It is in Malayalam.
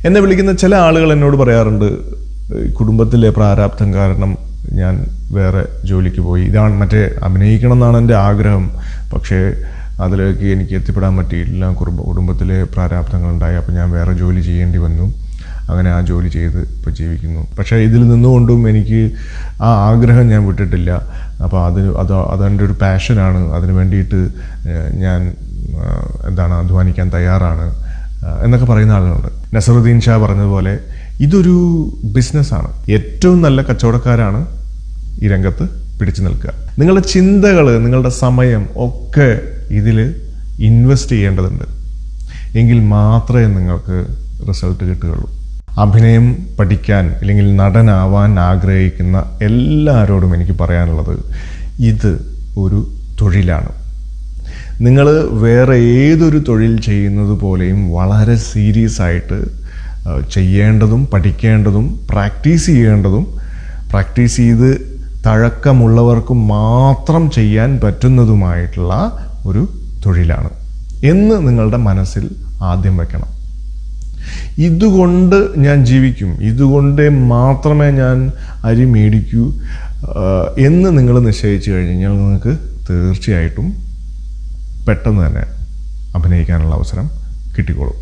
എന്നെ വിളിക്കുന്ന ചില ആളുകൾ എന്നോട് പറയാറുണ്ട്, കുടുംബത്തിലെ പ്രാരാബ്ധം കാരണം ഞാൻ വേറെ ജോലിക്ക് പോയി, ഇതാണ് മറ്റേ അഭിനയിക്കണം എന്നാണ് എൻ്റെ ആഗ്രഹം, പക്ഷേ അതിലേക്ക് എനിക്ക് എത്തിപ്പെടാൻ പറ്റിയില്ല, കുടുംബത്തിലെ പ്രാരാബ്ധങ്ങളുണ്ടായി, അപ്പോൾ ഞാൻ വേറെ ജോലി ചെയ്യേണ്ടി വന്നു, അങ്ങനെ ആ ജോലി ചെയ്ത് ഇപ്പോൾ ജീവിക്കുന്നു. പക്ഷേ ഇതിൽ നിന്നുകൊണ്ടും എനിക്ക് ആ ആഗ്രഹം ഞാൻ വിട്ടിട്ടില്ല. അപ്പോൾ അതെൻ്റെ ഒരു പാഷനാണ്, അതിന് വേണ്ടിയിട്ട് ഞാൻ അധ്വാനിക്കാൻ തയ്യാറാണ് എന്നൊക്കെ പറയുന്ന ആളുകളുണ്ട്. നസറുദ്ദീൻ ഷാ പറഞ്ഞതുപോലെ ഇതൊരു ബിസിനസ്സാണ്. ഏറ്റവും നല്ല കച്ചവടക്കാരാണ് ഈ രംഗത്ത് പിടിച്ചു നിൽക്കുക. നിങ്ങളുടെ ചിന്തകൾ, നിങ്ങളുടെ സമയം ഒക്കെ ഇതിൽ ഇൻവെസ്റ്റ് ചെയ്യേണ്ടതുണ്ട്. എങ്കിൽ മാത്രമേ നിങ്ങൾക്ക് റിസൾട്ട് കിട്ടുകയുള്ളൂ. അഭിനയം പഠിക്കാൻ അല്ലെങ്കിൽ നടനാവാൻ ആഗ്രഹിക്കുന്ന എല്ലാവരോടും എനിക്ക് പറയാനുള്ളത്, ഇത് ഒരു തൊഴിലാണ്. നിങ്ങൾ വേറെ ഏതൊരു തൊഴിൽ ചെയ്യുന്നത് പോലെയും വളരെ സീരിയസ് ആയിട്ട് ചെയ്യേണ്ടതും പഠിക്കേണ്ടതും പ്രാക്ടീസ് ചെയ്യേണ്ടതും, പ്രാക്ടീസ് ചെയ്ത് തഴക്കമുള്ളവർക്ക് മാത്രം ചെയ്യാൻ പറ്റുന്നതുമായിട്ടുള്ള ഒരു തൊഴിലാണ് എന്ന് നിങ്ങളുടെ മനസ്സിൽ ആദ്യം വെക്കണം. ഇതുകൊണ്ട് ഞാൻ ജീവിക്കും, ഇതുകൊണ്ട് മാത്രമേ ഞാൻ അരി മേടിക്കൂ എന്ന് നിങ്ങൾ നിശ്ചയിച്ചു കഴിഞ്ഞാൽ നിങ്ങൾക്ക് തീർച്ചയായിട്ടും പെട്ടെന്ന് തന്നെ അഭിനയിക്കാനുള്ള അവസരം കിട്ടിക്കോളും.